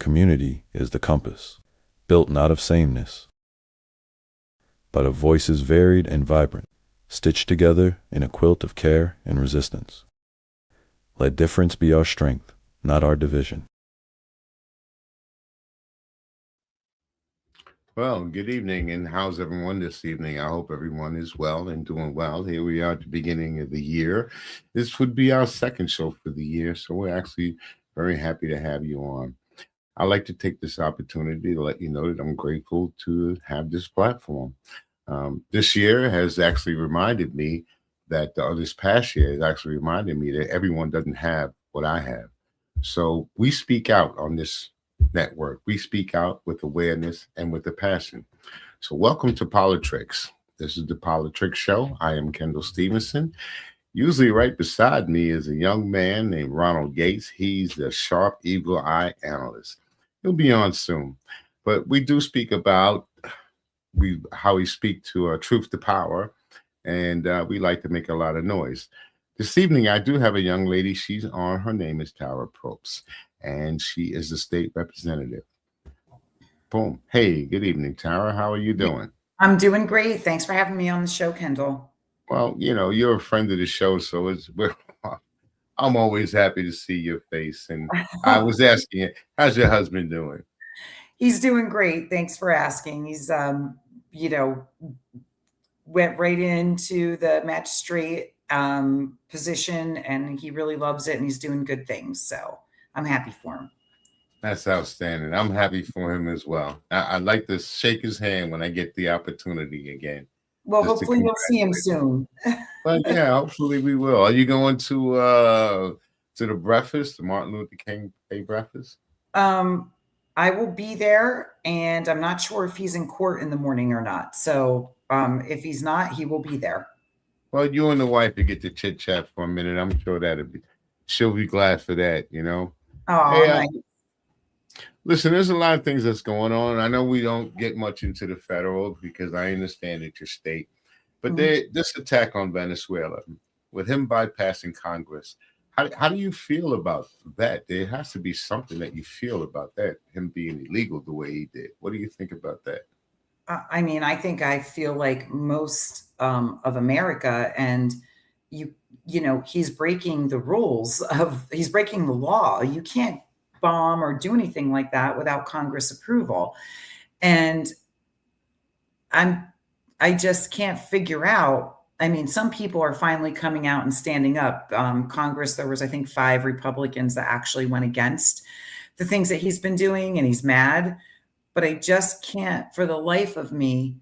Community is the compass, built not of sameness, but of voices varied and vibrant, stitched together in a quilt of care and resistance. Let difference be our strength, not our division. Well, good evening, and how's everyone this evening? I hope everyone is well and doing well. Here we are at the beginning of the year. This would be our second show for the year, so we're actually very happy to have you on. I'd like to take this opportunity to let you know that I'm grateful to have this platform. This year has actually reminded me that, or this past year has actually reminded me that everyone doesn't have what I have. So we speak out on this network. We speak out with awareness and with a passion. So welcome to Politrics. This is the Politrics Show. I am Kendall Stevenson. Usually right beside me is a young man named Ronald Yates. He's the sharp eagle eye analyst. He'll be on soon. But we do speak about how we speak to truth to power, and we like to make a lot of noise. This evening, I do have a young lady. She's on. Her name is TARAH, and she is the state representative. Boom. Hey, good evening, TARAH. How are you doing? I'm doing great. Thanks for having me on the show, Kendall. Well, you know, you're a friend of the show, so I'm always happy to see your face. And I was asking you, how's your husband doing? He's doing great. Thanks for asking. He's, went right into the magistrate position, and he really loves it, and he's doing good things. So I'm happy for him. That's outstanding. I'm happy for him as well. I'd like to shake his hand when I get the opportunity again. Well, hopefully you'll see him soon. Well, yeah, hopefully we will. Are you going to the breakfast, the Martin Luther King Day breakfast? I will be there, and I'm not sure if he's in court in the morning or not. So if he's not, he will be there. Well, you and the wife to get to chit chat for a minute. I'm sure she'll be glad for that, you know. Oh, hey, nice. Listen, there's a lot of things that's going on. I know we don't get much into the federal because I understand it's your state, but this attack on Venezuela, with him bypassing Congress, how do you feel about that? There has to be something that you feel about that, him being illegal the way he did. What do you think about that? I mean, I feel like most of America, and you know, he's breaking the rules he's breaking the law. You can't bomb or do anything like that without Congress approval. And I just can't figure out. I mean, some people are finally coming out and standing up. Congress, there was, I think, 5 Republicans that actually went against the things that he's been doing, and he's mad. But I just can't, for the life of me,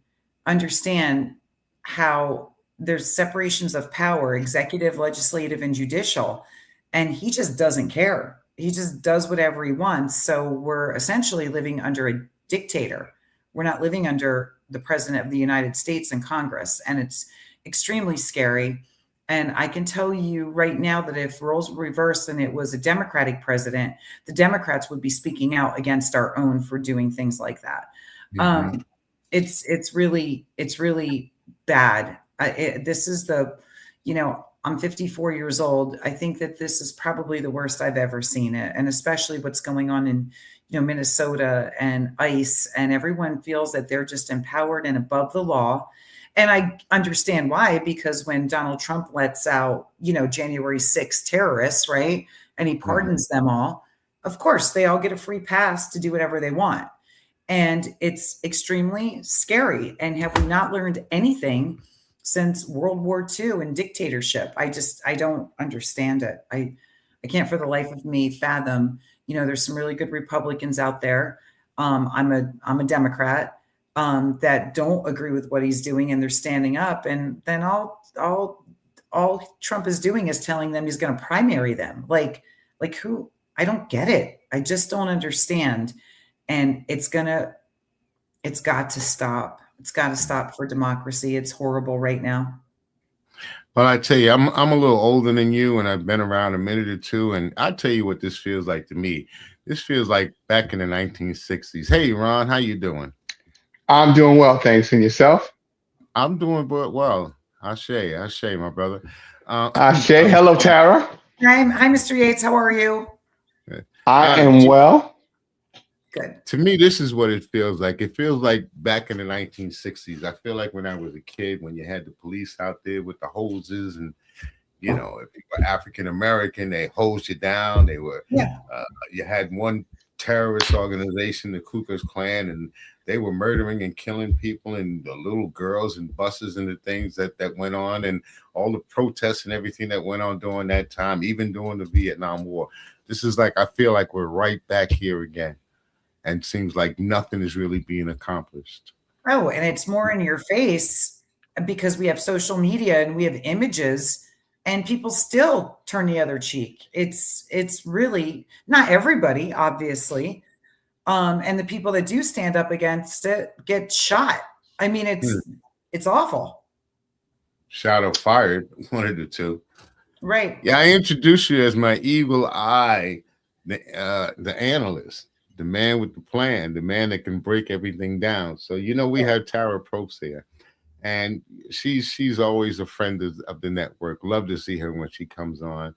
understand how there's separations of power, executive, legislative, and judicial, and he just doesn't care. He just does whatever he wants. So we're essentially living under a dictator. We're not living under the president of the United States and Congress, and it's extremely scary. And I can tell you right now that if roles were reversed and it was a Democratic president, the Democrats would be speaking out against our own for doing things like that. Mm-hmm. It's really bad. This is I'm 54 years old. I think that this is probably the worst I've ever seen it. And especially what's going on in, Minnesota and ICE, and everyone feels that they're just empowered and above the law. And I understand why, because when Donald Trump lets out, January 6th terrorists, right, and he pardons them all, of course, they all get a free pass to do whatever they want. And it's extremely scary. And have we not learned anything since World War II and dictatorship? I don't understand it. I can't for the life of me fathom, there's some really good Republicans out there. I'm a Democrat. That don't agree with what he's doing, and they're standing up. And then all Trump is doing is telling them he's going to primary them. Like who? I don't get it. I just don't understand. And it's got to stop. It's got to stop for democracy. It's horrible right now. Well, I tell you, I'm a little older than you, and I've been around a minute or two, and I tell you what this feels like to me. This feels like back in the 1960s. Hey, Ron, how you doing? I'm doing well, thanks. And yourself? I'm doing well. Ashe, my brother. Ashe. Hello, TARAH. Hi, Mr. Yates. How are you? I am well. Good. To me, this is what it feels like. It feels like back in the 1960s. I feel like when I was a kid, when you had the police out there with the hoses, and you know, if you were African American, they hosed you down. They were, you had one terrorist organization, the Ku Klux Klan, and they were murdering and killing people, and the little girls and buses and the things that went on, and all the protests and everything that went on during that time, even during the Vietnam War. This is like, I feel like we're right back here again, and seems like nothing is really being accomplished. Oh, and it's more in your face because we have social media and we have images, and people still turn the other cheek. It's really not everybody, obviously. And the people that do stand up against it get shot. I mean, it's awful. Shot or fired, one of the two. Right. Yeah, I introduced you as my eagle eye, the analyst, the man with the plan, the man that can break everything down. So, you know, we have TARAH Probst here, and she's always a friend of the network. Love to see her when she comes on.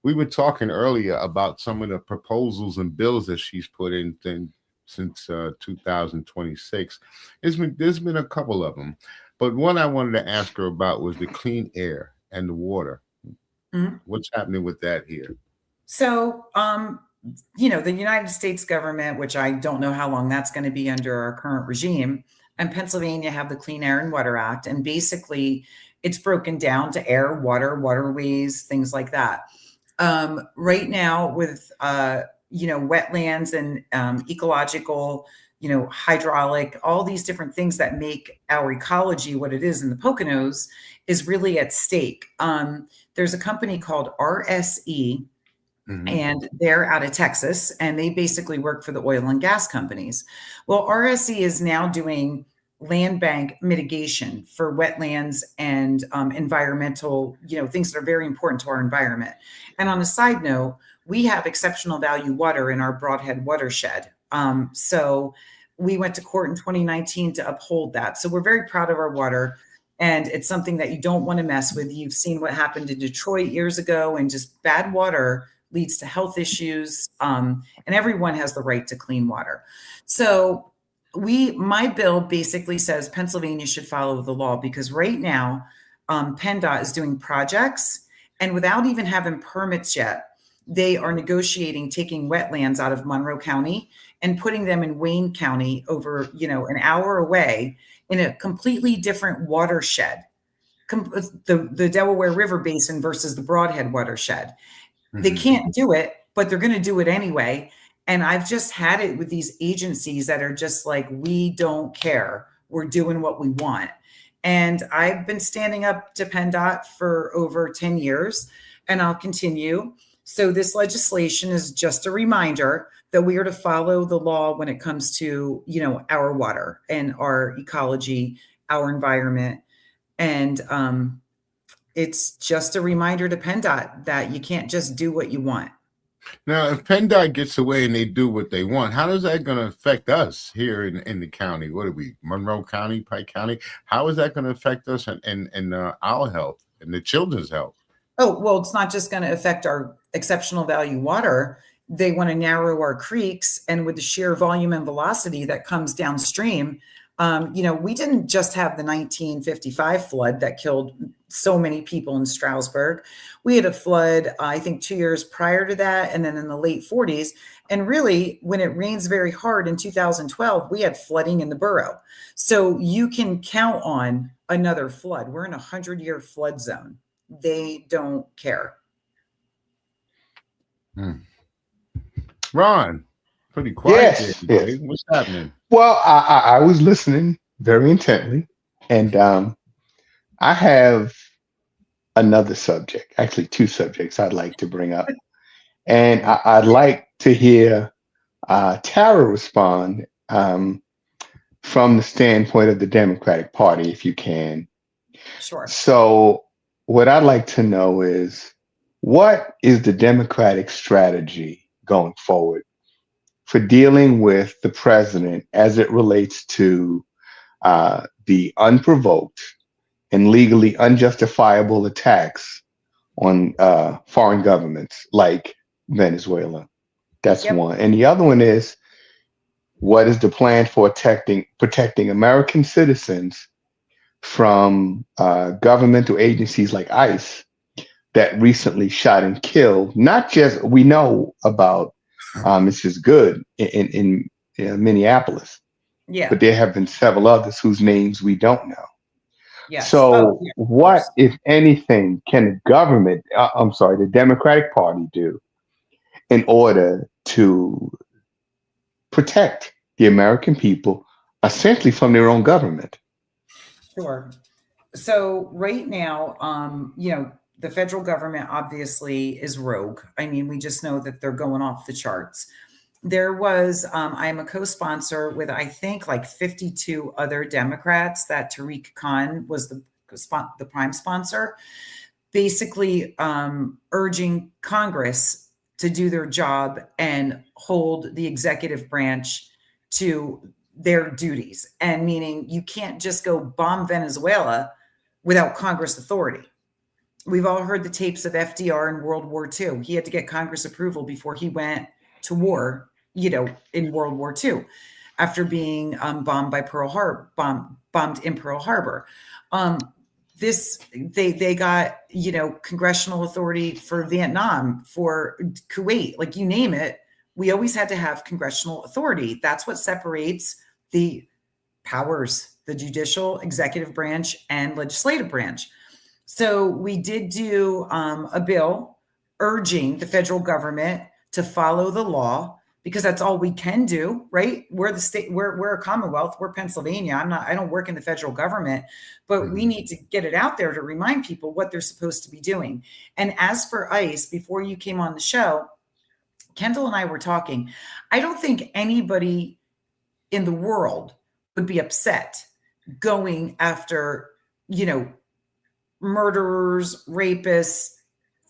We were talking earlier about some of the proposals and bills that she's put in since 2026. There's been a couple of them, but one I wanted to ask her about was the clean air and the water. Mm-hmm. What's happening with that here? So, you know, the United States government, which I don't know how long that's going to be under our current regime, and Pennsylvania have the Clean Air and Water Act, and basically it's broken down to air, water, waterways, things like that. Right now with, you know, wetlands and ecological, you know, hydraulic, all these different things that make our ecology what it is in the Poconos is really at stake. There's a company called RSE, and they're out of Texas, and they basically work for the oil and gas companies. Well, RSE is now doing land bank mitigation for wetlands and environmental, you know, things that are very important to our environment. And on a side note, we have exceptional value water in our Broadhead watershed. So we went to court in 2019 to uphold that. So we're very proud of our water, and it's something that you don't want to mess with. You've seen what happened in Detroit years ago, and just bad water leads to health issues. And everyone has the right to clean water. So my bill basically says Pennsylvania should follow the law, because right now PennDOT is doing projects, and without even having permits yet, they are negotiating taking wetlands out of Monroe County and putting them in Wayne County, over, you know, an hour away, in a completely different watershed, the Delaware River Basin versus the Broadhead watershed. They can't do it, but they're going to do it anyway. And I've just had it with these agencies that are just like, we don't care. We're doing what we want. And I've been standing up to PennDOT for over 10 years, and I'll continue. So this legislation is just a reminder that we are to follow the law when it comes to, you know, our water and our ecology, our environment. And it's just a reminder to PennDOT that you can't just do what you want. Now, if PennDOT gets away and they do what they want, how is that going to affect us here in the county? What are we, Monroe County, Pike County? How is that going to affect us and our health and the children's health? Oh, well, it's not just going to affect our exceptional value water. They want to narrow our creeks, and with the sheer volume and velocity that comes downstream, you know, we didn't just have the 1955 flood that killed so many people in Stroudsburg. We had a flood, I think 2 years prior to that, and then in the late 40s. And really, when it rains very hard in 2012, we had flooding in the borough. So you can count on another flood. We're in a 100-year flood zone. They don't care. Ron, pretty quiet. Yes, there, yes. What's happening? Well, I was listening very intently, and I have another subject, actually two subjects I'd like to bring up. And I'd like to hear TARAH respond from the standpoint of the Democratic Party, if you can. Sure. So what I'd like to know is, what is the Democratic strategy going forward for dealing with the president as it relates to the unprovoked and legally unjustifiable attacks on foreign governments like Venezuela? That's one. And the other one is, what is the plan for protecting American citizens from governmental agencies like ICE that recently shot and killed? Not just, we know about Mrs. Good in Minneapolis, Yeah. but there have been several others whose names we don't know. Yes. So Yeah, what, if anything, can the government, the Democratic Party do in order to protect the American people essentially from their own government? Sure. So right now, the federal government obviously is rogue. I mean, we just know that they're going off the charts. There was, I'm a co-sponsor with, I think, like 52 other Democrats that Tariq Khan was the prime sponsor, basically urging Congress to do their job and hold the executive branch to their duties. And meaning you can't just go bomb Venezuela without Congress authority. We've all heard the tapes of FDR in World War II. He had to get Congress approval before he went to war, in World War II, after being bombed in Pearl Harbor. They got, congressional authority for Vietnam, for Kuwait, like you name it. We always had to have congressional authority. That's what separates the powers, the judicial, executive branch, and legislative branch. So we did do a bill urging the federal government to follow the law, because that's all we can do, right? We're the state, we're a Commonwealth, we're Pennsylvania. I don't work in the federal government, but we need to get it out there to remind people what they're supposed to be doing. And as for ICE, before you came on the show, Kendall and I were talking. I don't think anybody in the world would be upset going after, murderers, rapists,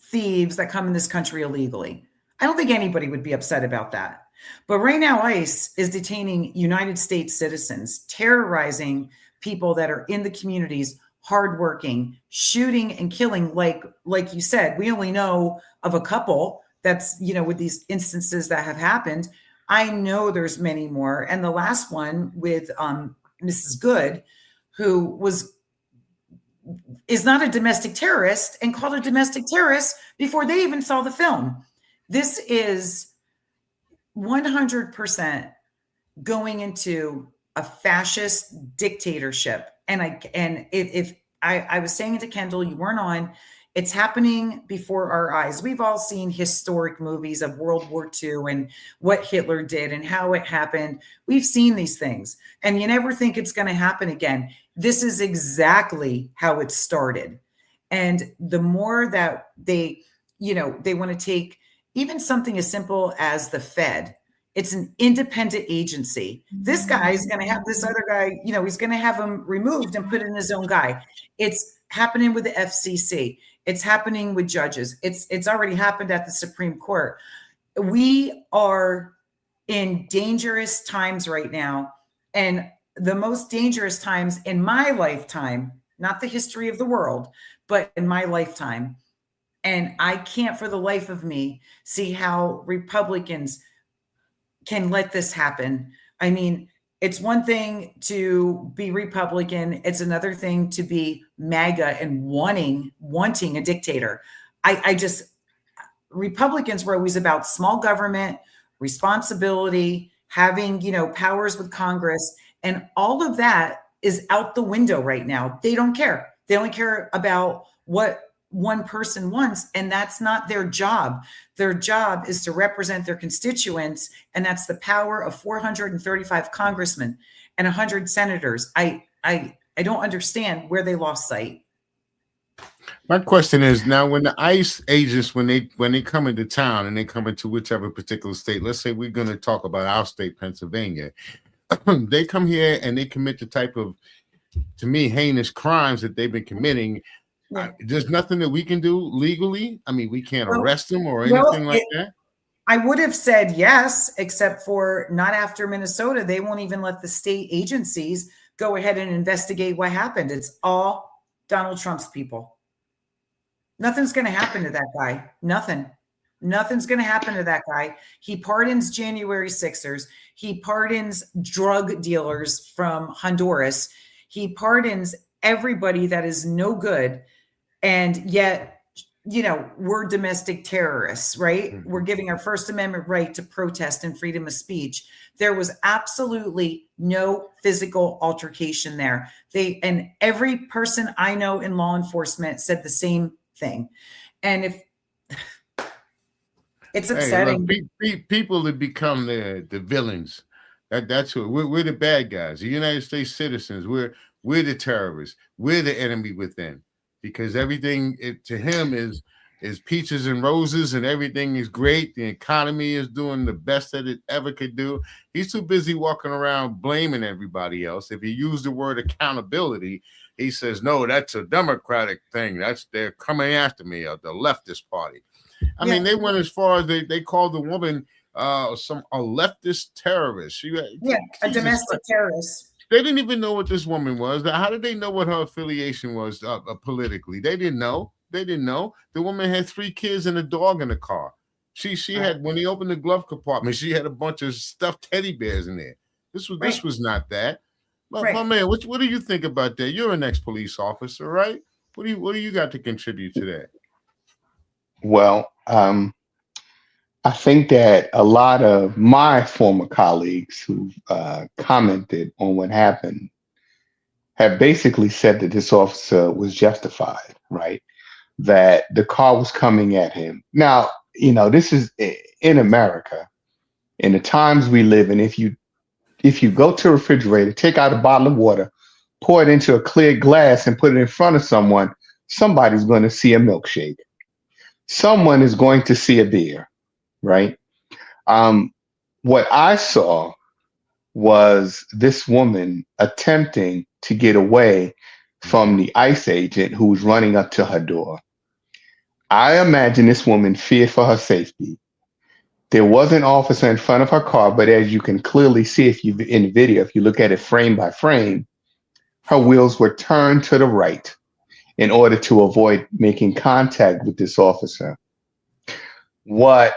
thieves that come in this country illegally. I don't think anybody would be upset about that. But right now, ICE is detaining United States citizens, terrorizing people that are in the communities, hardworking, shooting and killing. Like you said, we only know of a couple that's, with these instances that have happened. I know there's many more. And the last one with Mrs. Good, who is not a domestic terrorist and called a domestic terrorist before they even saw the film. This is 100% going into a fascist dictatorship. And if I was saying to Kendall, you weren't on, it's happening before our eyes. We've all seen historic movies of World War II and what Hitler did and how it happened. We've seen these things, and you never think it's going to happen again. This is exactly how it started. And the more that they want to take even something as simple as the Fed, it's an independent agency. This guy is going to have this other guy, he's going to have him removed and put in his own guy. It's happening with the FCC. It's happening with judges. It's already happened at the Supreme Court. We are in dangerous times right now. And the most dangerous times in my lifetime, not the history of the world, but in my lifetime. And I can't for the life of me see how Republicans can let this happen. I mean, it's one thing to be Republican. It's another thing to be MAGA and wanting a dictator. Republicans were always about small government, responsibility, having, powers with Congress, and all of that is out the window right now. They don't care. They only care about what one person wants, and that's not their job. Their job is to represent their constituents, and that's the power of 435 congressmen and 100 senators. I don't understand where they lost sight. My question is, now when the ICE agents, when they come into town and they come into whichever particular state, let's say we're going to talk about our state, Pennsylvania, they come here and they commit the type of, to me, heinous crimes that they've been committing. There's nothing that we can do legally. I mean, we can't arrest them or anything like that. I would have said yes, except for not after Minnesota. They won't even let the state agencies go ahead and investigate what happened. It's all Donald Trump's people. Nothing's going to happen to that guy. Nothing. Nothing's going to happen to that guy. He pardons January 6ers. He pardons drug dealers from Honduras. He pardons everybody that is no good. And yet, you know, we're domestic terrorists, right? Mhm. We're giving our First Amendment right to protest and freedom of speech. There was absolutely no physical altercation there. And every person I know in law enforcement said the same thing. And if it's upsetting. Hey, look, people that become the villains. That's what we're the bad guys. The United States citizens. We're the terrorists. We're the enemy within, because everything to him is peaches and roses, and everything is great. The economy is doing the best that it ever could do. He's too busy walking around blaming everybody else. If you use the word accountability, he says, no, that's a Democratic thing. They're coming after me, or the leftist party. I mean, they went as far as they called the woman a leftist terrorist. A domestic terrorist. They didn't even know what this woman was. How did they know what her affiliation was politically? They didn't know. They didn't know. The woman had 3 kids and a dog in the car. She had, when he opened the glove compartment, she had a bunch of stuffed teddy bears in there. This was not that. But my man, what do you think about that? You're an ex-police officer, right? What do you got to contribute to that? Well, I think that a lot of my former colleagues who commented on what happened have basically said that this officer was justified, right? That the car was coming at him. Now, you know, this is in America, in the times we live in. If you go to a refrigerator, take out a bottle of water, pour it into a clear glass and put it in front of someone, somebody's going to see a milkshake. Someone is going to see a beer, right? What I saw was this woman attempting to get away from the ICE agent who was running up to her door. I imagine this woman feared for her safety. There was an officer in front of her car, but as you can clearly see in the video, if you look at it frame by frame, her wheels were turned to the right in order to avoid making contact with this officer. What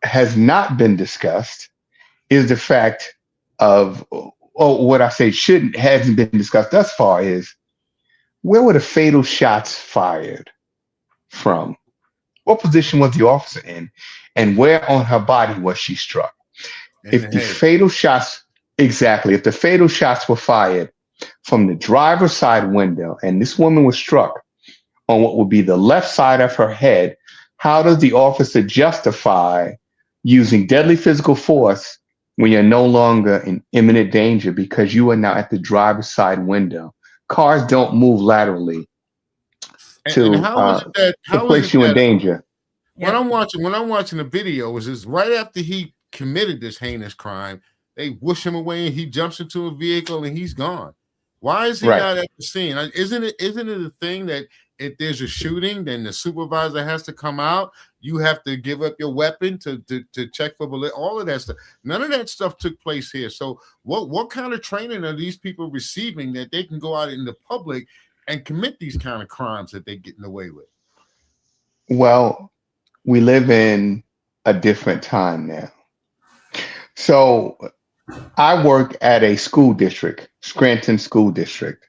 has not been discussed is the fact of, what I say hasn't been discussed thus far is, where were the fatal shots fired from? What position was the officer in? And where on her body was she struck? If the fatal shots were fired from the driver's side window, and this woman was struck on what would be the left side of her head, how does the officer justify using deadly physical force when you're no longer in imminent danger because you are now at the driver's side window? Cars don't move laterally to place you in danger. When I'm watching the video, is right after he committed this heinous crime, they whoosh him away and he jumps into a vehicle and he's gone. Why is he not at the scene? Isn't it a thing that if there's a shooting, then the supervisor has to come out? You have to give up your weapon to check for bullet. All of that stuff. None of that stuff took place here. So what kind of training are these people receiving that they can go out in the public and commit these kind of crimes that they're getting away with? Well, we live in a different time now. So I work at a school district, Scranton School District.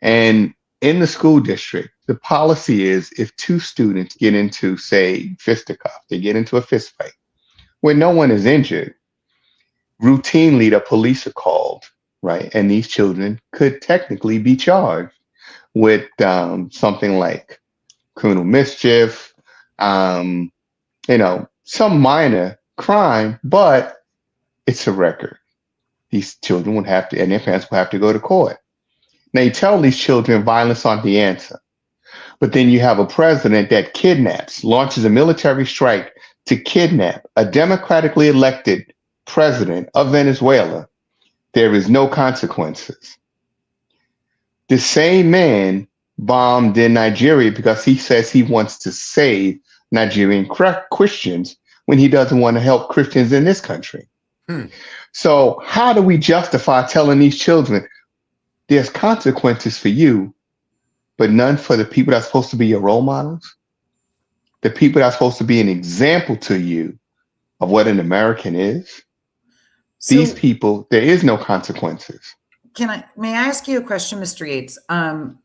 And in the school district, the policy is if 2 students get into, say, fisticuffs, they get into a fist fight where no one is injured, routinely the police are called, right? And these children could technically be charged with something like criminal mischief, some minor crime, but it's a record. These children would have to, and their parents will have to go to court. Now you tell these children violence aren't the answer, but then you have a president that launches a military strike to kidnap a democratically elected president of Venezuela. There is no consequences. The same man bombed in Nigeria because he says he wants to save Nigerian Christians when he doesn't want to help Christians in this country. So how do we justify telling these children there's consequences for you, but none for the people that's supposed to be your role models? the people that are supposed to be an example to you of what an American is, these So people, there is no consequences. may I ask you a question, Mr. Yates? One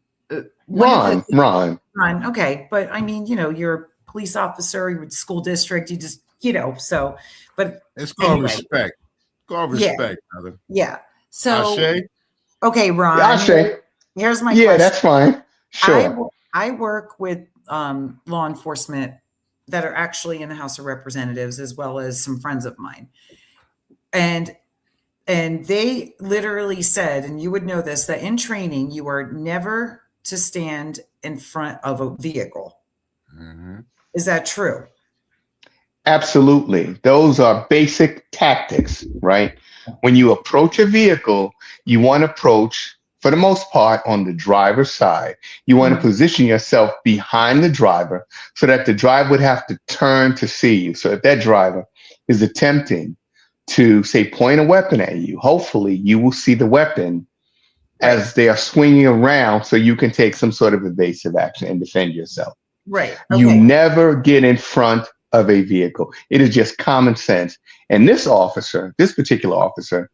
of the Ron. Okay, but I mean, you're a police officer, you're with school district, you just, so, but It's called anyway, respect. Called Yeah. respect, brother. yeah. So, Ashe? okay, Ron, Ashe. here's my Yeah, question. that's fine. Sure. I work with law enforcement that are actually in the House of Representatives, as well as some friends of mine. And they literally said, and you would know this, that in training, you are never to stand in front of a vehicle. Mm-hmm. Is that true? Absolutely. Those are basic tactics, right? When you approach a vehicle, you want to approach, for the most part, on the driver's side. You want to position yourself behind the driver so that the driver would have to turn to see you. So if that driver is attempting to, say, point a weapon at you, hopefully you will see the weapon as they are swinging around so you can take some sort of evasive action and defend yourself. Right. Okay. You never get in front of a vehicle. It is just common sense. And this particular officer,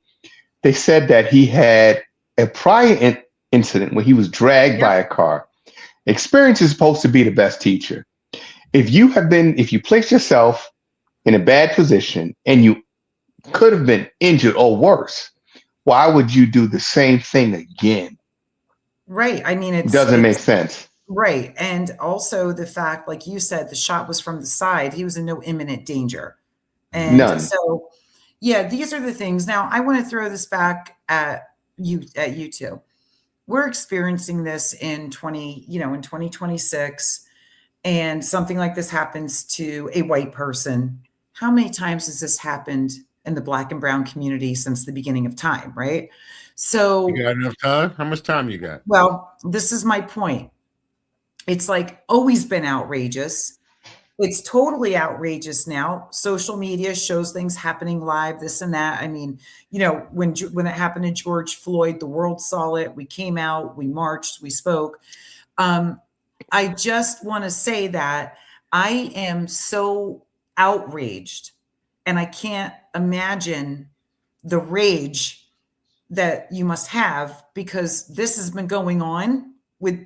they said that he had a prior incident where he was dragged by a car. Experience is supposed to be the best teacher. If you place yourself in a bad position and you could have been injured or worse, why would you do the same thing again? Right. I mean, it doesn't make sense. Right. And also the fact, like you said, the shot was from the side. He was in no imminent danger. And None. so, yeah, these are the things. Now, I want to throw this back at you two. We're experiencing this in 2026, and something like this happens to a white person. How many times has this happened in the Black and brown community since the beginning of time, right? So you got enough time? How much time you got? Well, this is my point. It's like always been outrageous. It's totally outrageous now. Social media shows things happening live, this and that. I mean, when it happened to George Floyd, the world saw it. We came out, we marched, we spoke. I just want to say that I am so outraged, and I can't imagine the rage that you must have, because this has been going on with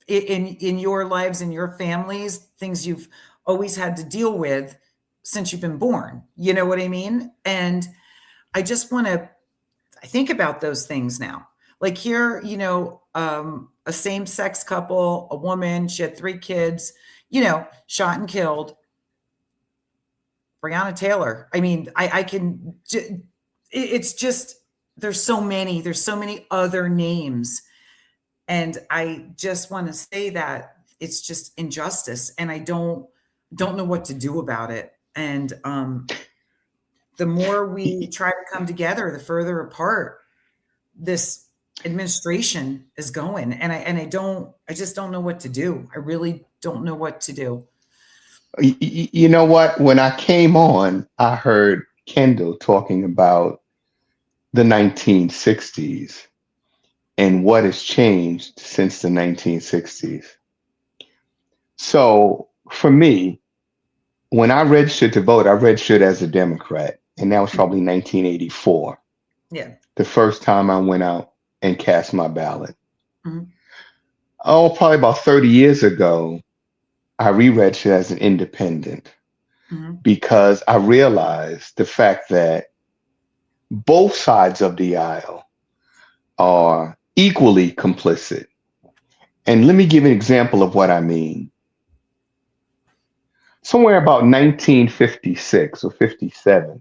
in your lives, in your families, things you've always had to deal with since you've been born. You know what I mean? And I just want to think about those things now. Like here, a same-sex couple, a woman, she had 3 kids, shot and killed. Breonna Taylor. I mean, it's just, there's so many other names. And I just want to say that it's just injustice, and I don't know what to do about it. And the more we try to come together, the further apart this administration is going. And I just don't know what to do. I really don't know what to do. You know what? When I came on, I heard Kendall talking about the 1960s and what has changed since the 1960s. So for me, when I registered to vote, I registered as a Democrat, and that was probably 1984. Yeah. The first time I went out and cast my ballot. Mm-hmm. Oh, probably about 30 years ago, I re-registered as an independent because I realized the fact that both sides of the aisle are equally complicit. And let me give an example of what I mean. Somewhere about 1956 or 57,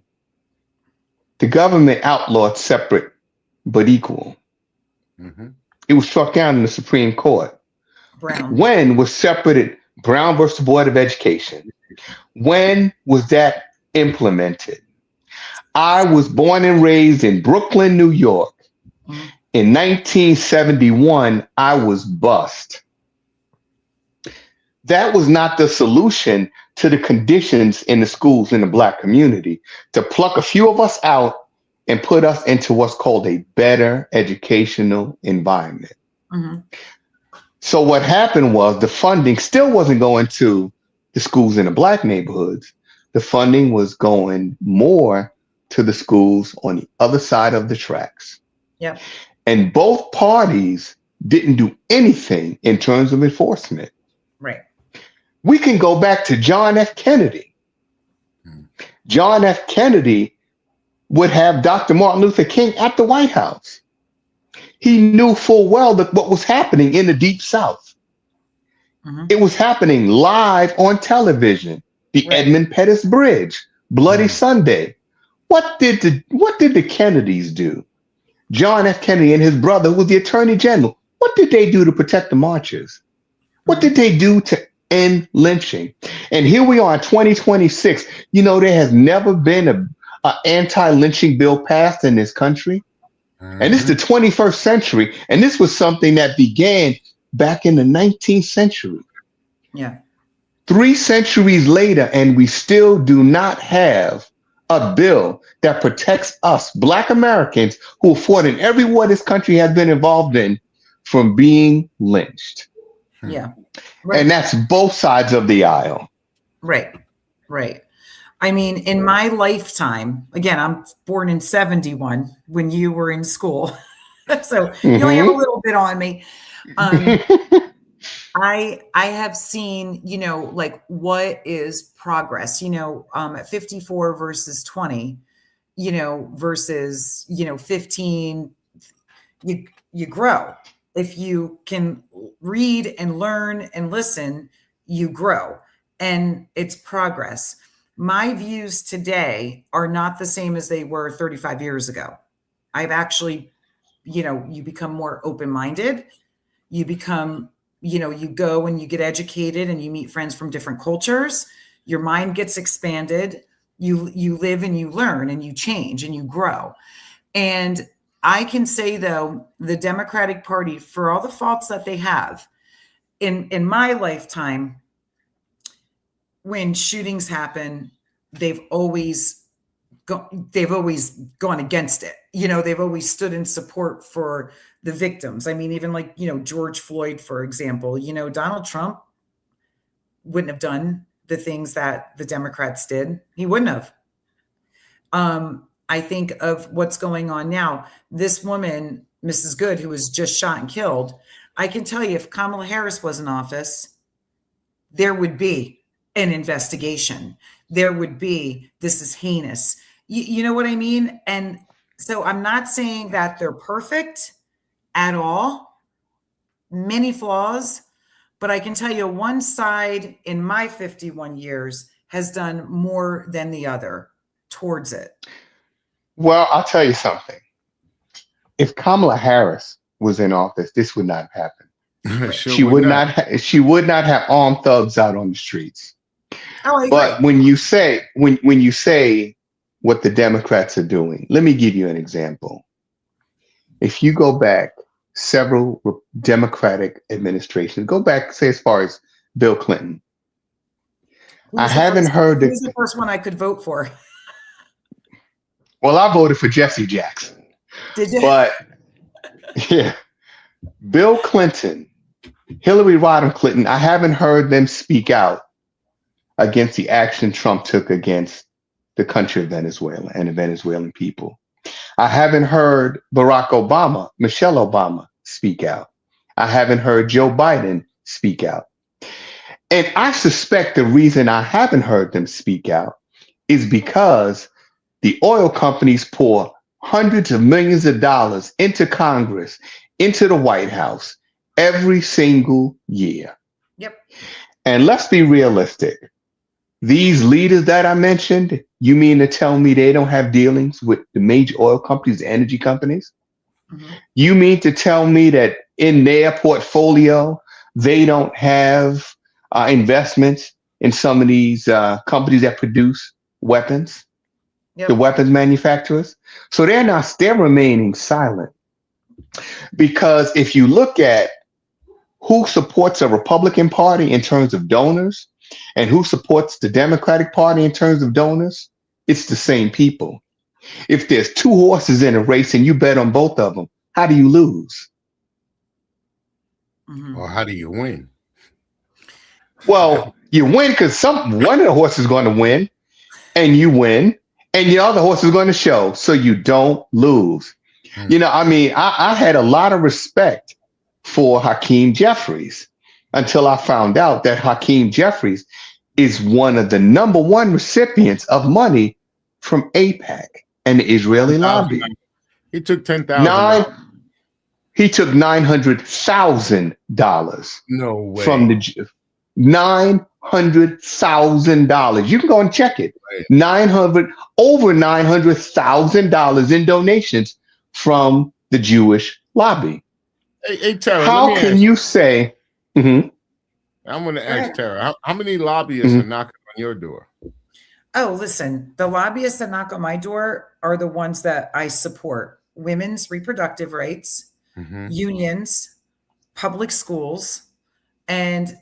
the government outlawed separate but equal. Mm-hmm. It was struck down in the Supreme Court. Brown. When was separated? Brown versus Board of Education. When was that implemented? I was born and raised in Brooklyn, New York. In 1971, I was bused. That was not the solution to the conditions in the schools in the Black community, to pluck a few of us out and put us into what's called a better educational environment. So what happened was the funding still wasn't going to the schools in the black neighborhoods. The funding was going more to the schools on the other side of the tracks. Yeah. And both parties didn't do anything in terms of enforcement. Right. We can go back to John F. Kennedy. John F. Kennedy would have Dr. Martin Luther King at the White House. He knew full well that what was happening in the Deep South. It was happening live on television. The Edmund Pettus Bridge, Bloody Sunday. What did the Kennedys do? John F. Kennedy and his brother was the Attorney General. What did they do to protect the marchers? What did they do to end lynching? And here we are in 2026. You know, there has never been an anti-lynching bill passed in this country. And this is the 21st century. And this was something that began back in the 19th century. Yeah. 3 centuries later, and we still do not have a bill that protects us, Black Americans, who fought in every war this country has been involved in, from being lynched. Yeah. Right. And that's both sides of the aisle. Right. Right. I mean, in my lifetime, again, I'm born in 71 when you were in school. So you only have a little bit on me. I have seen, you know, like what is progress, you know, at 54 versus 20, you know, versus, you know, 15, you grow. If you can read and learn and listen, you grow, and it's progress. My views today are not the same as they were 35 years ago. I've actually, you know, you become more open-minded. You become, you know, you go and you get educated and you meet friends from different cultures. Your mind gets expanded. You live and you learn and you change and you grow. And I can say, though, the Democratic Party, for all the faults that they have, in my lifetime, when shootings happen, they've always gone against it. You know, they've always stood in support for the victims. I mean, even like, you know, George Floyd, for example, you know, Donald Trump wouldn't have done the things that the Democrats did. He wouldn't have. I think of what's going on now. This woman, Mrs. Good, who was just shot and killed, I can tell you, if Kamala Harris was in office, there would be an investigation. There would be, this is heinous. You know what I mean? And so I'm not saying that they're perfect at all, many flaws, but I can tell you one side in my 51 years has done more than the other towards it. Well, I'll tell you something. If Kamala Harris was in office, this would not happen. She would not have armed thugs out on the streets. Oh, but when you say what the Democrats are doing, let me give you an example. If you go back several Democratic administrations, go back, say, as far as Bill Clinton. I haven't heard who's the first one I could vote for. Well, I voted for Jesse Jackson. Did you? But yeah, Bill Clinton, Hillary Rodham Clinton, I haven't heard them speak out against the action Trump took against the country of Venezuela and the Venezuelan people. I haven't heard Barack Obama, Michelle Obama speak out. I haven't heard Joe Biden speak out. And I suspect the reason I haven't heard them speak out is because the oil companies pour hundreds of millions of dollars into Congress, into the White House every single year. Yep. And let's be realistic. These leaders that I mentioned, you mean to tell me they don't have dealings with the major oil companies, the energy companies? Mm-hmm. You mean to tell me that in their portfolio, they don't have investments in some of these companies that produce weapons, the weapons manufacturers? So they're remaining silent. Because if you look at who supports a Republican Party in terms of donors and who supports the Democratic Party in terms of donors, it's the same people. If there's two horses in a race and you bet on both of them, how do you lose? Mhm. Or how do you win? Well, you win because one of the horses is going to win, and you win, and the other horse is going to show, so you don't lose. Hmm. You know, I mean, I had a lot of respect for Hakeem Jeffries until I found out that Hakeem Jeffries is one of the number one recipients of money from AIPAC and the Israeli lobby. He took Nine, $10,000. he took $900,000 No way. from the $900,000. You can go and check it. Over $900,000 in donations from the Jewish lobby. Hey, Tara, How can you say? Mhm. I'm going to ask Tara, how many lobbyists are knocking on your door? Oh, listen, the lobbyists that knock on my door are the ones that I support. Women's reproductive rights, unions, public schools, and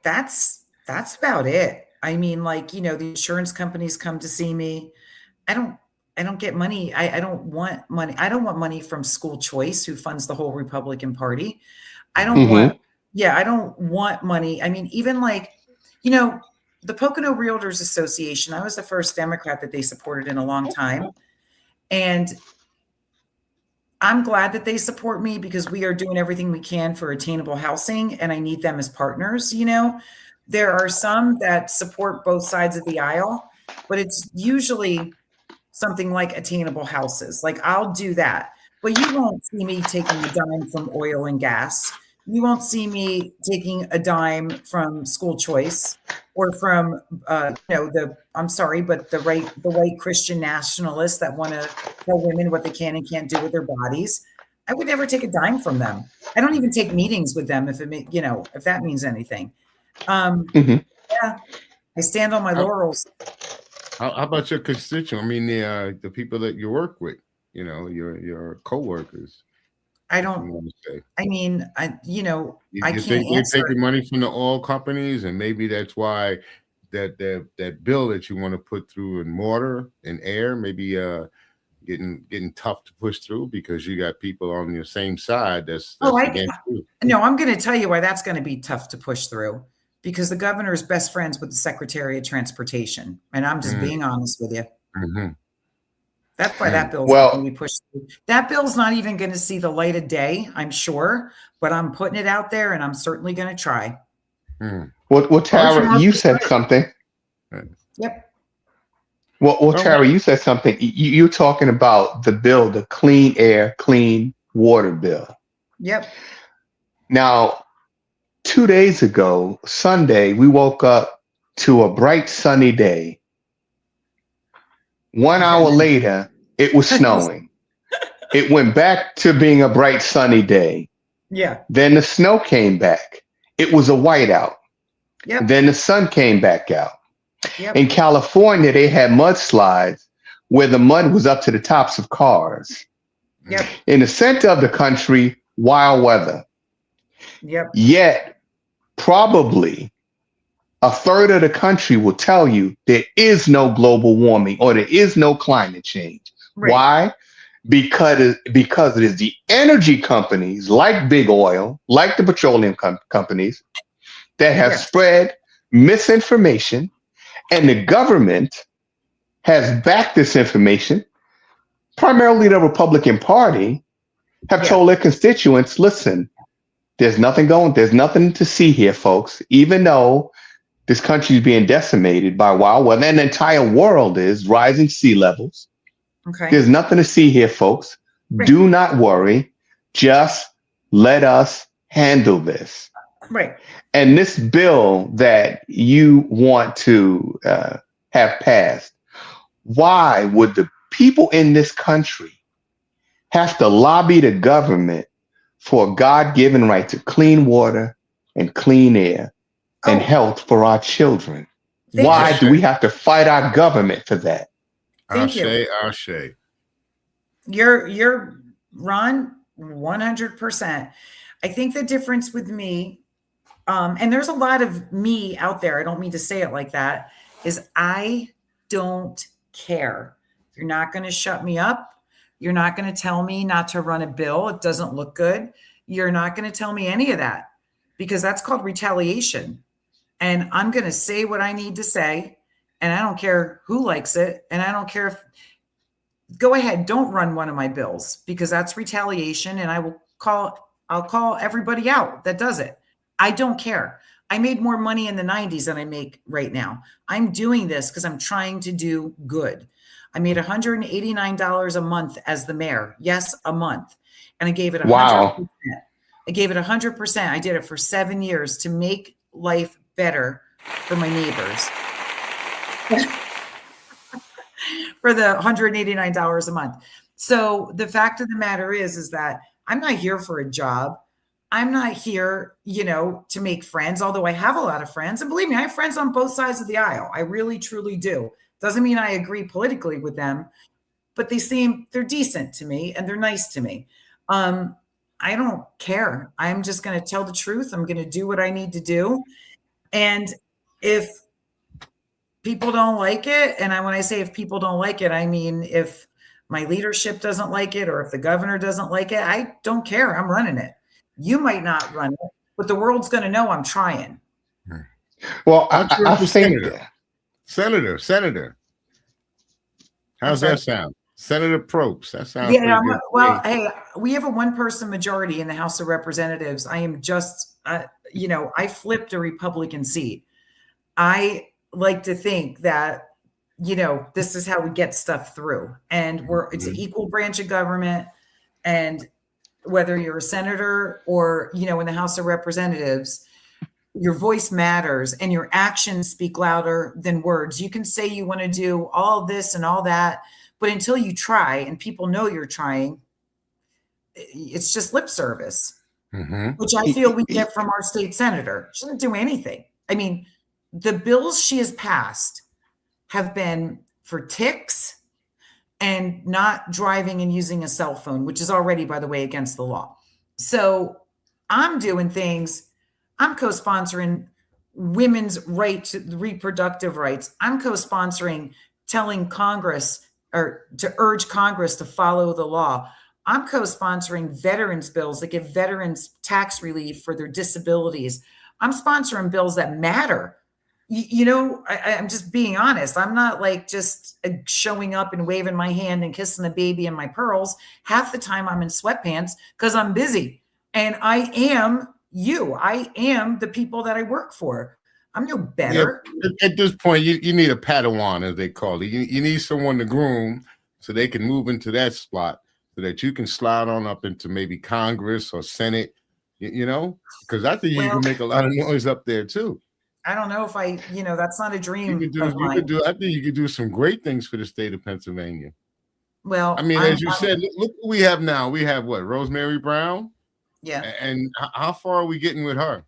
that's about it. I mean, like, you know, the insurance companies come to see me. I don't get money. I don't want money. I don't want money from School Choice, who funds the whole Republican Party. I don't want money. I mean, even like, you know, the Pocono Realtors Association, I was the first Democrat that they supported in a long time. And I'm glad that they support me because we are doing everything we can for attainable housing, and I need them as partners. You know, there are some that support both sides of the aisle, but it's usually something like attainable houses. Like, I'll do that, but you won't see me taking a dime from oil and gas. You won't see me taking a dime from School Choice or from, I'm sorry, but the white Christian nationalists that want to tell women what they can and can't do with their bodies. I would never take a dime from them. I don't even take meetings with them if that means anything. Yeah, I stand on my laurels. How about your constituent? I mean, the people that you work with, you know, your coworkers. I don't. I mean, I can't think they're answer. taking money from the oil companies, and maybe that's why that bill that you want to put through in water and air, maybe getting tough to push through because you got people on your same side that's against you. No, I'm going to tell you why that's going to be tough to push through, because the governor is best friends with the Secretary of Transportation, and I'm just being honest with you. That's why that bill's not going to be pushed through. That bill's not even going to see the light of day, I'm sure, but I'm putting it out there, and I'm certainly going to try. Well, Tara, you said something. Yep. Well, Tara, you said something. You're talking about the bill, the Clean Air, Clean Water bill. Yep. Now, 2 days ago, Sunday, we woke up to a bright sunny day. 1 hour later, it was snowing. It went back to being a bright sunny day. Yeah. Then the snow came back. It was a whiteout. Yep. Then the sun came back out. Yep. In California, they had mudslides where the mud was up to the tops of cars. Yep. In the center of the country, wild weather. Yep. Yet, probably a third of the country will tell you there is no global warming or there is no climate change. Right. Why? Because it is the energy companies like big oil, like the petroleum companies that have spread misinformation, and the government has backed this information. Primarily the Republican Party have told their constituents, listen, there's nothing to see here, folks, even though this country is being decimated by wild weather, and the entire world is rising sea levels. Okay. There's nothing to see here, folks. Right. Do not worry. Just let us handle this. Right. And this bill that you want to have passed, why would the people in this country have to lobby the government for a God-given right to clean water and clean air and health for our children? Why do we have to fight our government for that? Ashe. You're Ron, 100%. I think the difference with me, and there's a lot of me out there, I don't mean to say it like that, is I don't care. You're not going to shut me up. You're not going to tell me not to run a bill. It doesn't look good. You're not going to tell me any of that, because that's called retaliation. And I'm going to say what I need to say. And I don't care who likes it. And I don't care if, go ahead, don't run one of my bills, because that's retaliation. And I'll call everybody out that does it. I don't care. I made more money in the 90s than I make right now. I'm doing this because I'm trying to do good. I made $189 a month as the mayor. Yes, a month. And I gave it 100%. Wow. I gave it 100%. I did it for 7 years to make life better for my neighbors. For the $189 a month. So the fact of the matter is that I'm not here for a job. I'm not here, to make friends, although I have a lot of friends. And believe me, I have friends on both sides of the aisle. I really, truly do. Doesn't mean I agree politically with them, but they're decent to me and they're nice to me. I don't care. I'm just going to tell the truth. I'm going to do what I need to do. And if people don't like it, and when I say if people don't like it, I mean if my leadership doesn't like it or if the governor doesn't like it, I don't care. I'm running it. You might not run it, but the world's going to know I'm trying. Well, I'll say that. Senator. How's that sound? Senator Probst. That sounds pretty good. Well, hey, we have a one-person majority in the House of Representatives. I am just, I flipped a Republican seat. I like to think that, this is how we get stuff through. And it's an equal branch of government. And whether you're a senator or, in the House of Representatives, your voice matters and your actions speak louder than words. You can say you want to do all this and all that, but until you try and people know you're trying, it's just lip service, which I feel we get from our state senator. She doesn't do anything. I mean, the bills she has passed have been for ticks and not driving and using a cell phone, which is already, by the way, against the law. So I'm doing things. I'm co-sponsoring women's right to reproductive rights. I'm co-sponsoring telling Congress or to urge Congress to follow the law. I'm co-sponsoring veterans bills that give veterans tax relief for their disabilities. I'm sponsoring bills that matter. I'm just being honest. I'm not like just showing up and waving my hand and kissing the baby and my pearls. Half the time I'm in sweatpants because I'm busy. And I am the people that I work for. I'm no better. Yeah, at this point, you need a Padawan, as they call it. You need someone to groom so they can move into that spot so that you can slide on up into maybe Congress or Senate, because I think you can make a lot of noise up there too. I don't know if that's not a dream. I think you could do some great things for the state of Pennsylvania. Well, I mean, as you said, look what we have now. We have what? Rosemary Brown? Yeah. And how far are we getting with her?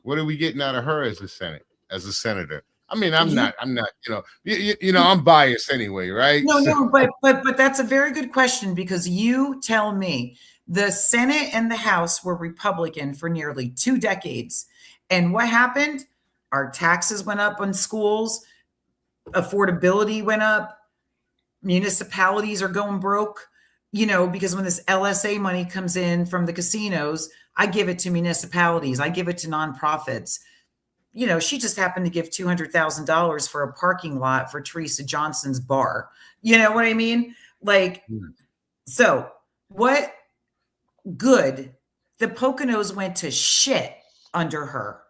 What are we getting out of her as a senator? I mean, I'm not, I'm biased anyway, right? No, but that's a very good question, because you tell me the Senate and the House were Republican for nearly 2 decades. And what happened? Our taxes went up on schools. Affordability went up. Municipalities are going broke, because when this LSA money comes in from the casinos, I give it to municipalities. I give it to nonprofits. She just happened to give $200,000 for a parking lot for Teresa Johnson's bar. You know what I mean? So what good? The Poconos went to shit under her.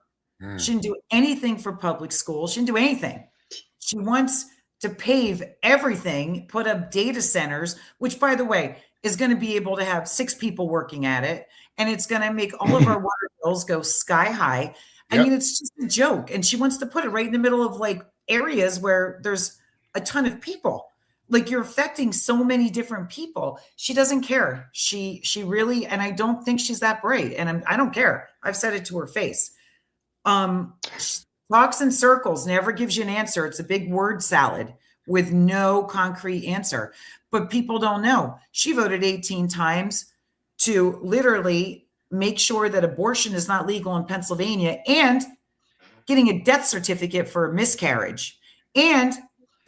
She didn't do anything for public schools. She didn't do anything. She wants to pave everything, put up data centers, which, by the way, is going to be able to have 6 people working at it. And it's going to make all of our water bills go sky high. I mean, it's just a joke. And she wants to put it right in the middle of areas where there's a ton of people. You're affecting so many different people. She doesn't care. She really, and I don't think she's that bright. And I don't care. I've said it to her face. She talks in circles, never gives you an answer. It's a big word salad with no concrete answer. But people don't know. She voted 18 times to literally make sure that abortion is not legal in Pennsylvania, and getting a death certificate for a miscarriage, and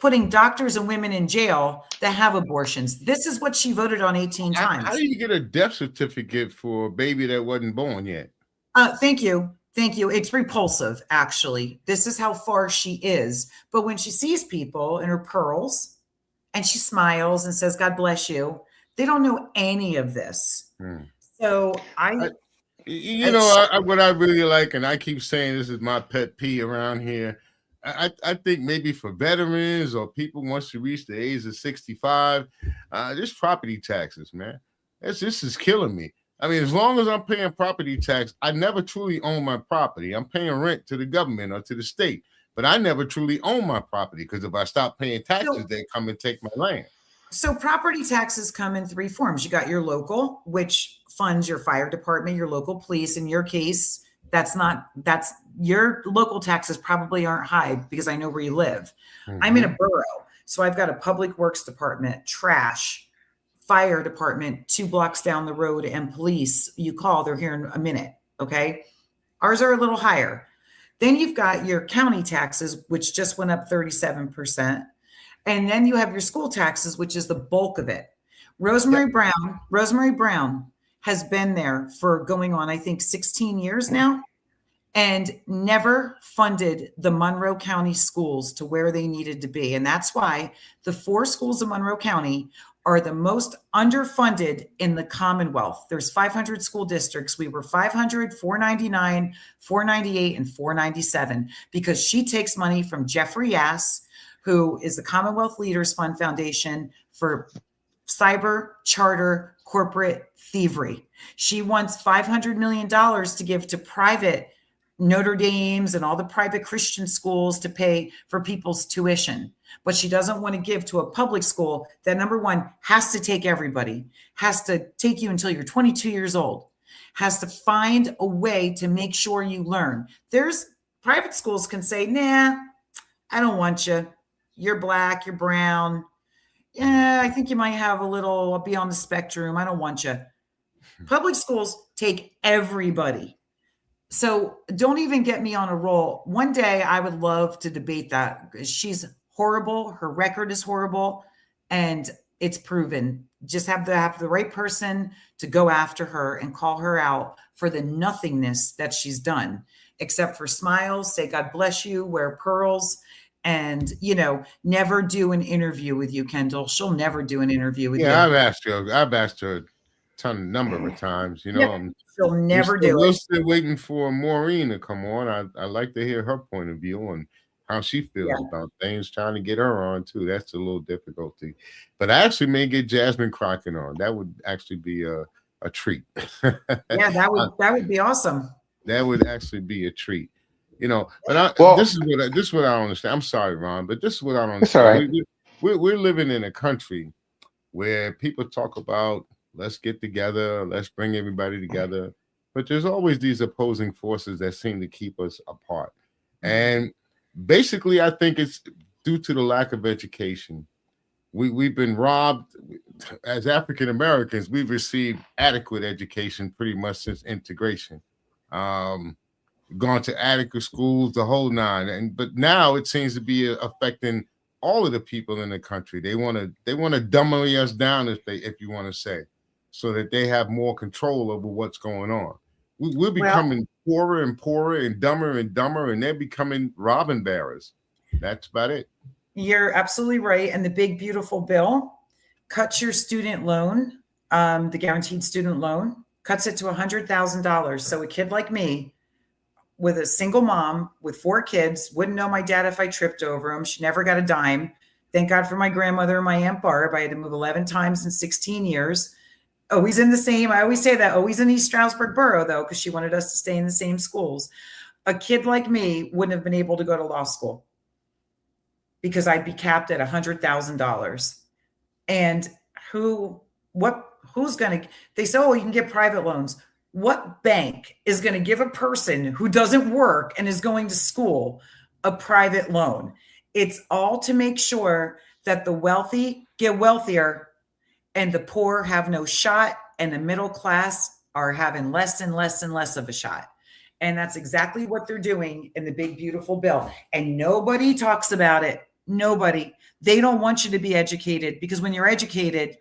putting doctors and women in jail that have abortions. This is what she voted on 18 times. How do you get a death certificate for a baby that wasn't born yet? Thank you. Thank you. It's repulsive, actually. This is how far she is. But when she sees people in her pearls and she smiles and says, God bless you, they don't know any of this. So what I really like, and I keep saying this is my pet peeve around here. I think maybe for veterans or people once you reach the age of 65, this property taxes, man. This is killing me. I mean, as long as I'm paying property tax, I never truly own my property. I'm paying rent to the government or to the state, but I never truly own my property because if I stop paying taxes, they come and take my land. So property taxes come in three forms. You got your local, which funds your fire department, your local police. In your case, that's your local taxes probably aren't high because I know where you live. I'm in a borough. So I've got a public works department, trash, fire department, 2 blocks down the road, and police. You call, they're here in a minute. Okay. Ours are a little higher. Then you've got your county taxes, which just went up 37%. And then you have your school taxes, which is the bulk of it. Rosemary Brown has been there for going on, I think, 16 years now, and never funded the Monroe County schools to where they needed to be. And that's why the 4 schools in Monroe County are the most underfunded in the Commonwealth. There's 500 school districts. We were 500, 499, 498, and 497 because she takes money from Jeffrey Yass, who is the Commonwealth Leaders Fund Foundation for cyber charter corporate thievery. She wants $500 million to give to private Notre Dame's and all the private Christian schools to pay for people's tuition. But she doesn't want to give to a public school that, number one, has to take everybody, has to take you until you're 22 years old, has to find a way to make sure you learn. There's private schools can say, nah, I don't want you. You're black, you're brown. Yeah, I think you might have a little be on the spectrum. I don't want you. Public schools take everybody. So don't even get me on a roll. One day I would love to debate that. She's horrible. Her record is horrible. And it's proven. Just have to have the right person to go after her and call her out for the nothingness that she's done, except for smiles, say, God bless you, wear pearls. And, never do an interview with you, Kendall. She'll never do an interview with you. Yeah, I've asked her a number of times, She'll never do it. We're still waiting for Maureen to come on. I like to hear her point of view on how she feels about things, trying to get her on too. That's a little difficulty. But I actually may get Jasmine Crockett on. That would actually be a treat. Yeah, that would be awesome. That would actually be a treat. But this is what I don't understand. I'm sorry, Ron, but this is what I don't understand. Right. We're living in a country where people talk about let's get together, let's bring everybody together, but there's always these opposing forces that seem to keep us apart. And basically, I think it's due to the lack of education. We've been robbed as African Americans. We've received adequate education pretty much since integration. Gone to adequate schools, the whole nine, but now it seems to be affecting all of the people in the country. They want to dummy us down, if you want to say, so that they have more control over what's going on. We're becoming poorer and poorer and dumber, and they're becoming robin bearers. That's about it. You're absolutely right. And the big beautiful bill cuts your student loan, the guaranteed student loan, cuts it to $100,000. So a kid like me, with a single mom with 4 kids, wouldn't know my dad if I tripped over him. She never got a dime. Thank God for my grandmother and my Aunt Barb. I had to move 11 times in 16 years. Always in the same, I always say that, always in East Stroudsburg Borough, though, because she wanted us to stay in the same schools. A kid like me wouldn't have been able to go to law school because I'd be capped at $100,000. And who's going to, they say, oh, you can get private loans. What bank is going to give a person who doesn't work and is going to school a private loan? It's all to make sure that the wealthy get wealthier and the poor have no shot, and the middle class are having less and less and less of a shot. And that's exactly what they're doing in the big, beautiful bill. And nobody talks about it. Nobody. They don't want you to be educated, because when you're educated,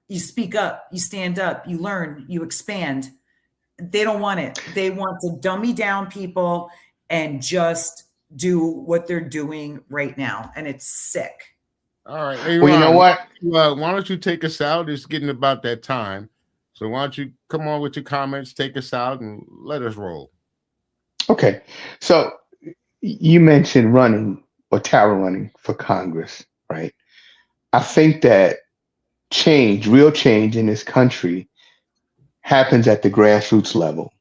you speak up, you stand up, you learn, you expand. They don't want it. They want to dummy down people and just do what they're doing right now. And it's sick. All right. Hey, Well, you know Ron, what? why don't you take us out? It's getting about that time. So why don't you come on with your comments, take us out, and let us roll. Okay. So you mentioned running, or TARAH running for Congress, right? I think that change, real change in this country, happens at the grassroots level.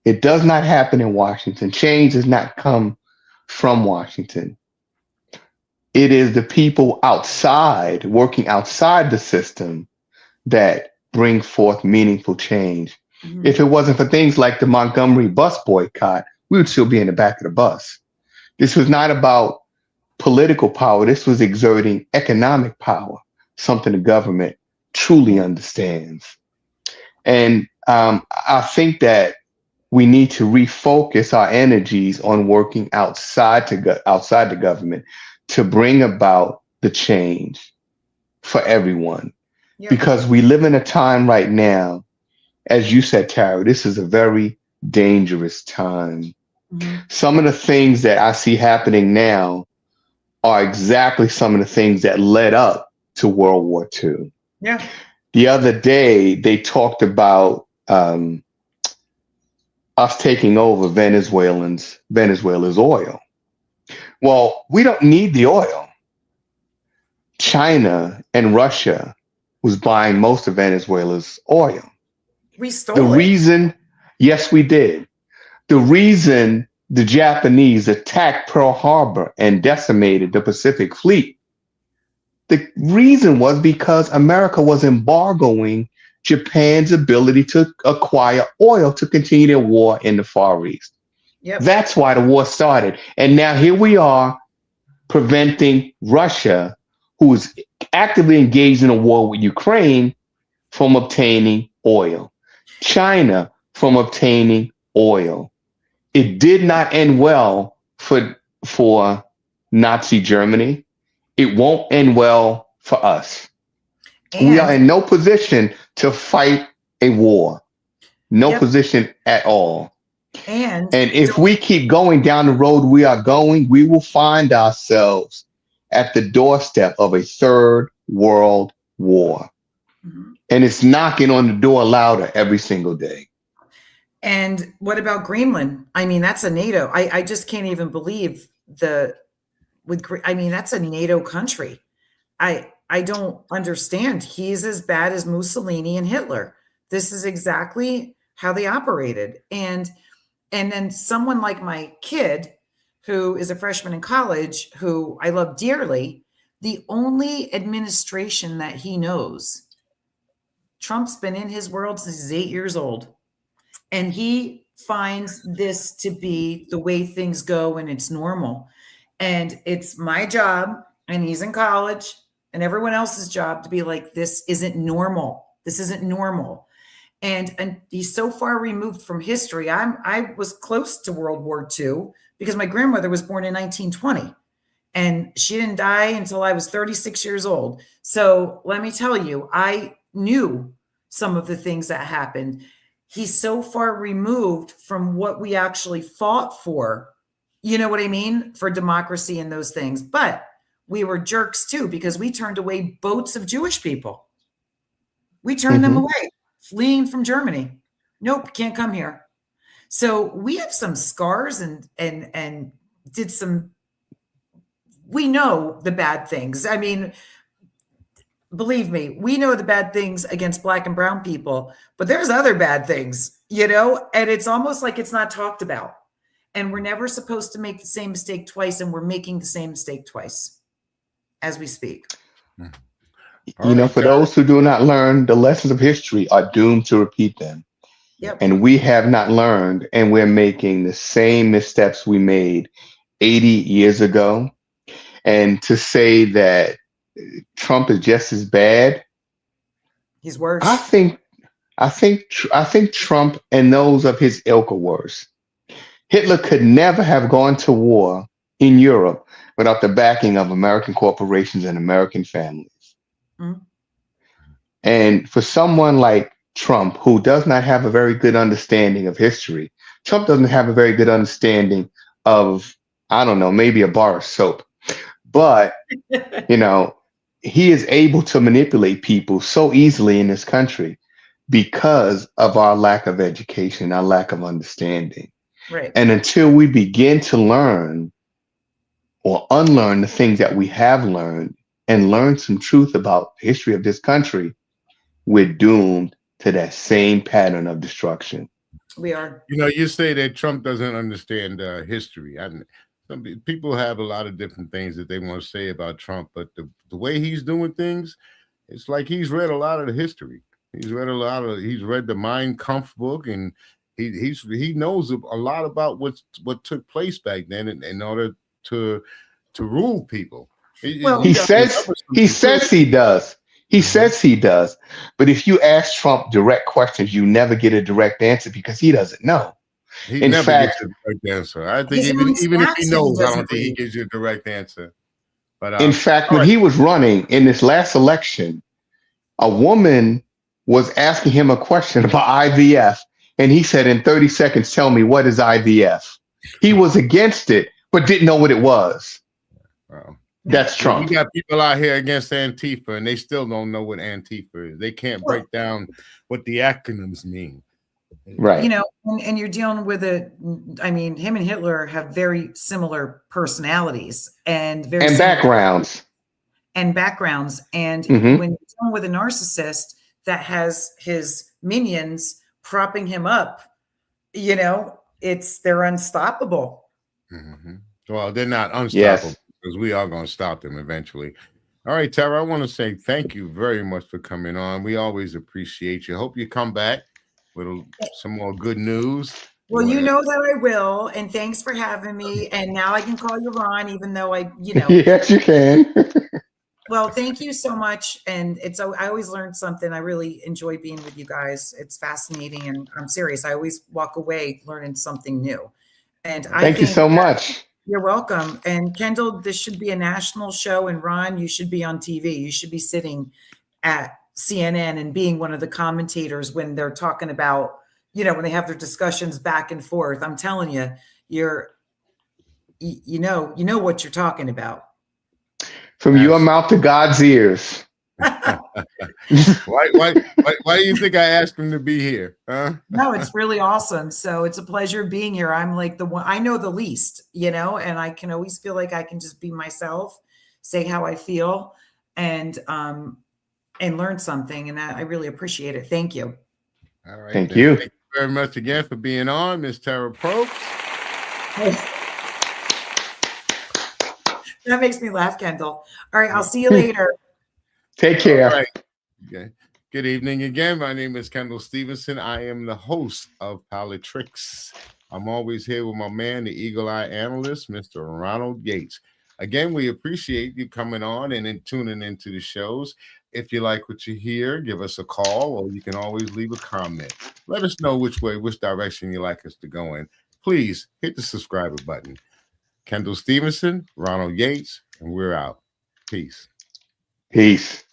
It does not happen in Washington. Change does not come from Washington. It is the people outside, working outside the system, that bring forth meaningful change. Mhm. If it wasn't for things like the Montgomery bus boycott, we would still be in the back of the bus. This was not about political power. This was exerting economic power, something the government truly understands. And I think that we need to refocus our energies on working outside the government to bring about the change for everyone. Yep. Because we live in a time right now, as you said, TARAH, this is a very dangerous time. Mhm. Some of the things that I see happening now are exactly some of the things that led up to World War II. Yeah. The other day, they talked about us taking over Venezuela's oil. Well, we don't need the oil. China and Russia was buying most of Venezuela's oil. We stole The it. reason, yes, we did. The reason the Japanese attacked Pearl Harbor and decimated the Pacific Fleet, the reason was because America was embargoing Japan's ability to acquire oil to continue their war in the Far East. Yep. That's why the war started. And now here we are preventing Russia, who is actively engaged in a war with Ukraine, from obtaining oil. China from obtaining oil. It did not end well for Nazi Germany. It won't end well for us. We are in no position to fight a war. No position at all. And if we keep going down the road we are going, we will find ourselves at the doorstep of a third world war. Mhm. And it's knocking on the door louder every single day. And what about Greenland? I mean, that's a NATO. I just can't even believe that's a NATO country. I don't understand. He's as bad as Mussolini and Hitler. This is exactly how they operated. And then someone like my kid, who is a freshman in college, who I love dearly, the only administration that he knows, Trump's been in his world since he's 8 years old. And he finds this to be the way things go and it's normal. And it's my job, and he's in college, and everyone else's job to be like, this isn't normal. This isn't normal. And he's so far removed from history. I was close to World War II because my grandmother was born in 1920, and she didn't die until I was 36 years old. So let me tell you, I knew some of the things that happened. He's so far removed from what we actually fought for. You know what I mean? For democracy and those things. But we were jerks too, because we turned away boats of Jewish people. We turned them away, fleeing from Germany. Nope, can't come here. So we have some scars and did some, we know the bad things. I mean, believe me, we know the bad things against Black and brown people, but there's other bad things, and it's almost like it's not talked about. And we're never supposed to make the same mistake twice, and we're making the same mistake twice as we speak. For those who do not learn, the lessons of history are doomed to repeat them. Yep. And we have not learned, and we're making the same missteps we made 80 years ago. And to say that Trump is just as bad, he's worse. I think Trump and those of his ilk are worse. Hitler could never have gone to war in Europe without the backing of American corporations and American families. Mhm. And for someone like Trump, who does not have a very good understanding of history, Trump doesn't have a very good understanding of, I don't know, maybe a bar of soap. But, you know, he is able to manipulate people so easily in this country because of our lack of education, our lack of understanding. Right. And until we begin to learn or unlearn the things that we have learned and learn some truth about the history of this country, we're doomed to that same pattern of destruction. We are. You know, you say that Trump doesn't understand history. Some people have a lot of different things that they want to say about Trump, but the way he's doing things, it's like he's read a lot of the history. He's read the Mein Kampf book, and he knows a lot about what took place back then in order to rule people. Well, He says he does. He says he does. But if you ask Trump direct questions, you never get a direct answer because he doesn't know. He In never fact, gets a direct answer. I think his even own if he stats knows, he I don't doesn't think he read. gives you a direct answer. But in fact, all when right. he was running in this last election, a woman was asking him a question about IVF, and he said, in 30 seconds, tell me, what is IVF? He was against it, but didn't know what it was. Wow. That's Trump. We got people out here against Antifa, and they still don't know what Antifa is. They can't break down what the acronyms mean. Right. You know, and you're dealing with I mean, him and Hitler have very similar personalities and very And similar backgrounds. and backgrounds. And Mhm. when you're dealing with a narcissist that has his minions propping him up, you know, they're unstoppable. Mm-hmm. Well, they're not unstoppable Yes. because we are going to stop them eventually. All right, Tara, I want to say thank you very much for coming on. We always appreciate you. Hope you come back with some more good news. Well, you know that I will, and thanks for having me. And now I can call you Ron, even though Yes, you can. Well, thank you so much. And I always learn something. I really enjoy being with you guys. It's fascinating, and I'm serious. I always walk away learning something new. And Thank you so much. You're welcome. And Kendall, this should be a national show. And Ron, you should be on TV. You should be sitting at CNN and being one of the commentators when they're talking about, when they have their discussions back and forth. I'm telling you, you know what you're talking about. From your mouth to God's ears. Why do you think I asked him to be here? Huh? No, it's really awesome. So it's a pleasure being here. I'm like the one I know the least, and I can always feel like I can just be myself, say how I feel, and learn something. And that I really appreciate it. Thank you. All right. Thank you. Thank you very much again for being on, Miss TARAH Probst. That makes me laugh, Kendall. All right, I'll see you later. Take care. All right. Okay. Good evening again. My name is Kendall Stevenson. I am the host of Politrics. I'm always here with my man, the Eagle Eye analyst, Mr. Ronald Yates. Again, we appreciate you coming on and tuning into the shows. If you like what you hear, give us a call, or you can always leave a comment. Let us know which direction you like us to go in. Please hit the subscriber button. Kendall Stevenson, Ronald Yates, and we're out. Peace. Peace.